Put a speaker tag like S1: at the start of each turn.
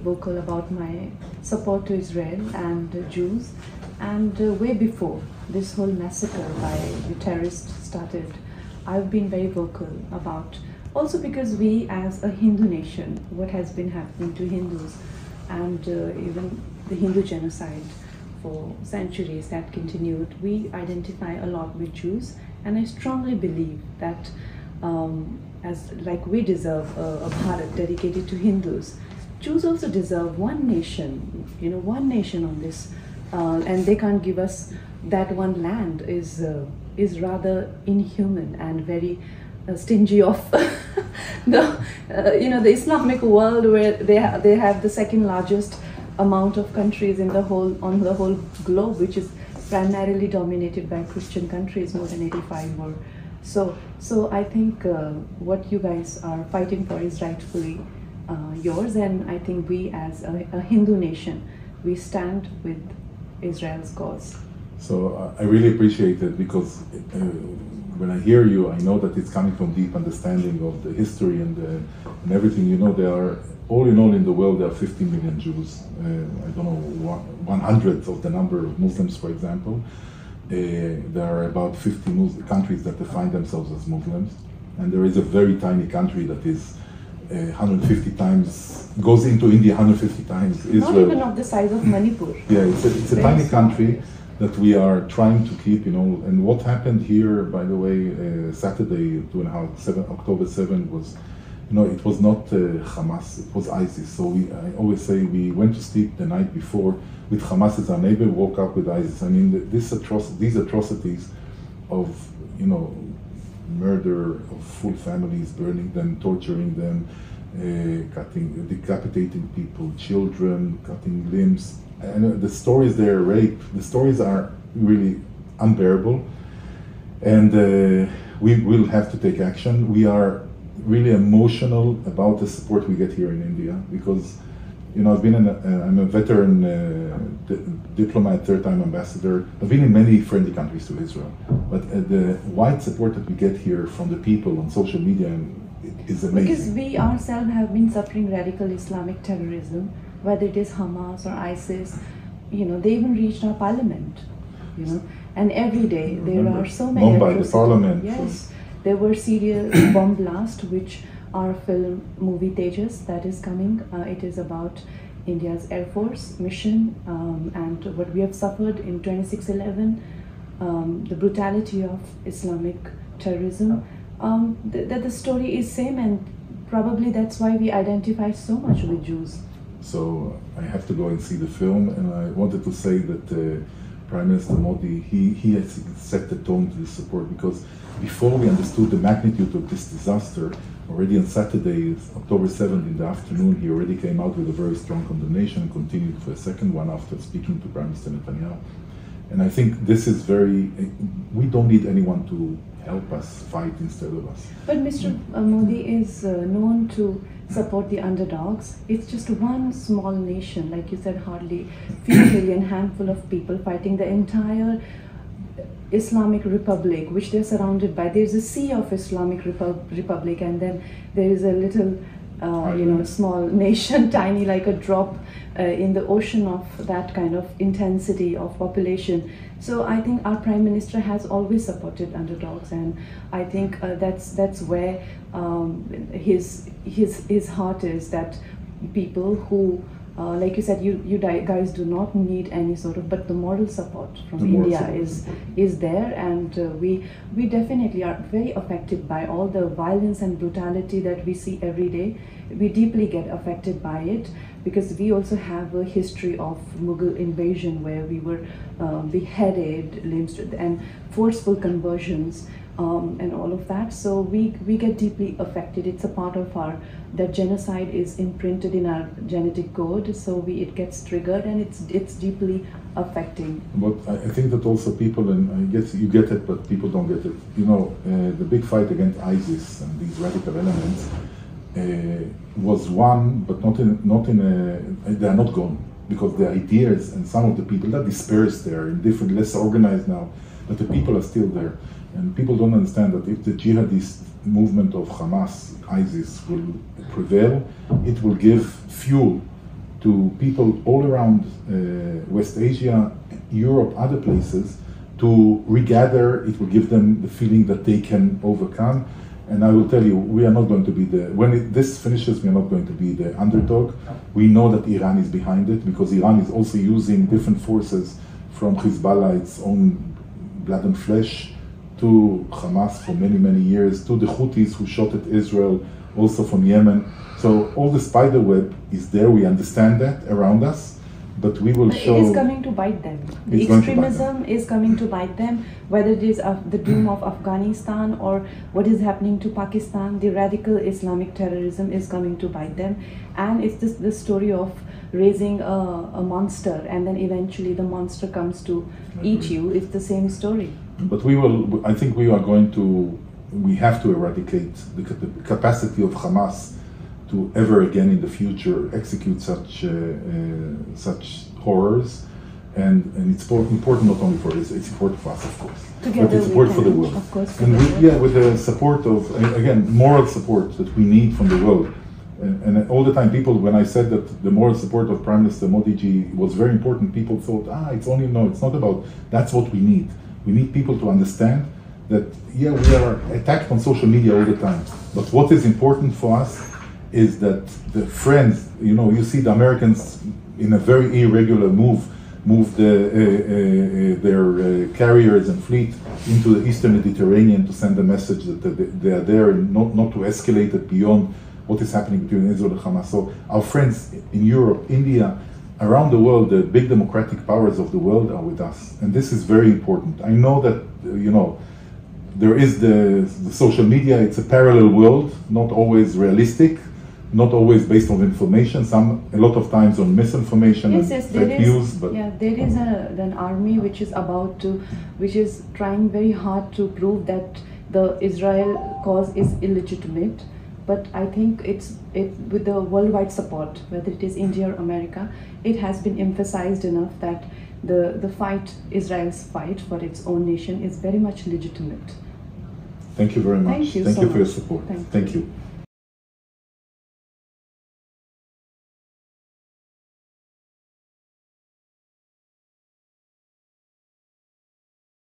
S1: Vocal about my support to Israel and Jews, and way before this whole massacre by the terrorists started, I've been very vocal about, also because we as a Hindu nation, what has been happening to Hindus and even the Hindu genocide for centuries that continued, we identify a lot with Jews, and I strongly believe that as like we deserve a Bharat dedicated to Hindus, Jews also deserve one nation, one nation on this, and they can't give us that one land is rather inhuman and very stingy of the Islamic world, where they have the second largest amount of countries in the whole globe, which is primarily dominated by Christian countries, more than 85 or so. So I think what you guys are fighting for is rightfully yours, and I think we as a Hindu nation, we stand with Israel's cause.
S2: So I really appreciate it, because when I hear you, I know that it's coming from deep understanding of the history and everything. There are, all in all in the world, there are 50 million Jews. I don't know, 1/100th of the number of Muslims, for example. There are about 50 countries that define themselves as Muslims, and there is a very tiny country that is 150 times, goes into India 150 times Israel.
S1: Not even of the size of Manipur.
S2: Yeah, it's a tiny country that we are trying to keep, and what happened here, by the way, Saturday, October 7 was, it was not Hamas, it was ISIS. So I always say we went to sleep the night before with Hamas as our neighbor, woke up with ISIS. I mean, these atrocities of, murder of full families, burning them, torturing them, decapitating people, children, cutting limbs. And the stories there, rape, the stories are really unbearable. And we will have to take action. We are really emotional about the support we get here in India, because I'm a veteran diplomat, third-time ambassador. I've been in many friendly countries to Israel, but the wide support that we get here from the people on social media is amazing.
S1: Because we ourselves have been suffering radical Islamic terrorism, whether it is Hamas or ISIS. They even reached our parliament, and every day there are so many
S2: Mumbai, the parliament.
S1: Yes, there were serial bomb blasts, which our movie Tejas that is coming. It is about India's Air Force mission and what we have suffered in 26/11, the brutality of Islamic terrorism. That the story is same, and probably that's why we identify so much with Jews.
S2: So I have to go and see the film, and I wanted to say that Prime Minister Modi, he has set the tone to this support, because before we understood the magnitude of this disaster, already on Saturday, October 7th in the afternoon, he already came out with a very strong condemnation and continued for a second one after speaking to Prime Minister Netanyahu. And I think this is we don't need anyone to help us fight instead of us.
S1: But Mr. Modi is known to support the underdogs. It's just one small nation, like you said, hardly few million, handful of people fighting the entire Islamic Republic, which they're surrounded by. There's a sea of Islamic Republic, and then there is a little, small nation, tiny like a drop in the ocean of that kind of intensity of population. So I think our Prime Minister has always supported underdogs, and I think that's where his heart is, that people who like you said, you guys do not need any sort of, but the moral support from India is there, and we definitely are very affected by all the violence and brutality that we see every day. We deeply get affected by it, because we also have a history of Mughal invasion, where we were beheaded, limbs, and forceful conversions, and all of that. So we get deeply affected. It's a part of that genocide is imprinted in our genetic code, so it gets triggered, and it's deeply affecting.
S2: But I think that also people, and I guess you get it, but people don't get it. The big fight against ISIS and these radical elements was won, but they are not gone, because the ideas and some of the people that dispersed there in different, less organized now, but the people are still there. And people don't understand that if the jihadist movement of Hamas, ISIS, will prevail, it will give fuel to people all around West Asia, Europe, other places, to regather. It will give them the feeling that they can overcome. And I will tell you, we are not going to be when this finishes, we are not going to be the underdog. We know that Iran is behind it, because Iran is also using different forces, from Hezbollah, its own blood and flesh, to Hamas for many, many years, to the Houthis who shot at Israel, also from Yemen. So all the spider web is there, we understand that around us, but we will show...
S1: It is coming to bite them. The extremism is coming to bite them, whether it is the doom of Afghanistan or what is happening to Pakistan. The radical Islamic terrorism is coming to bite them. And it's the story of raising a monster, and then eventually the monster comes to eat you. It's the same story.
S2: But I think we have to eradicate the capacity of Hamas to ever again in the future execute such horrors, and it's important not only for this, it's important for us, of course,
S1: together,
S2: but it's important for the world,
S1: of course,
S2: and with the support of, again, moral support that we need from the world. And all the time, people, when I said that the moral support of Prime Minister Modi ji was very important, people thought, it's not about, that's what we need. We need people to understand that, we are attacked on social media all the time, but what is important for us is that the friends, you see the Americans in a very irregular move their carriers and fleet into the Eastern Mediterranean to send a message that they are there, and not to escalate it beyond what is happening between Israel and Hamas. So our friends in Europe, India, around the world, the big democratic powers of the world are with us. And this is very important. I know that, there is the social media, it's a parallel world, not always realistic, not always based on information, a lot of times on misinformation and fake news. But
S1: there is an army which is trying very hard to prove that the Israel cause is illegitimate. But I think with the worldwide support, whether it is India or America, it has been emphasized enough that the fight, Israel's fight for its own nation, is very much legitimate.
S2: Thank you very much.
S1: Thank you
S2: for your support.
S1: Thank you.
S2: Thank you.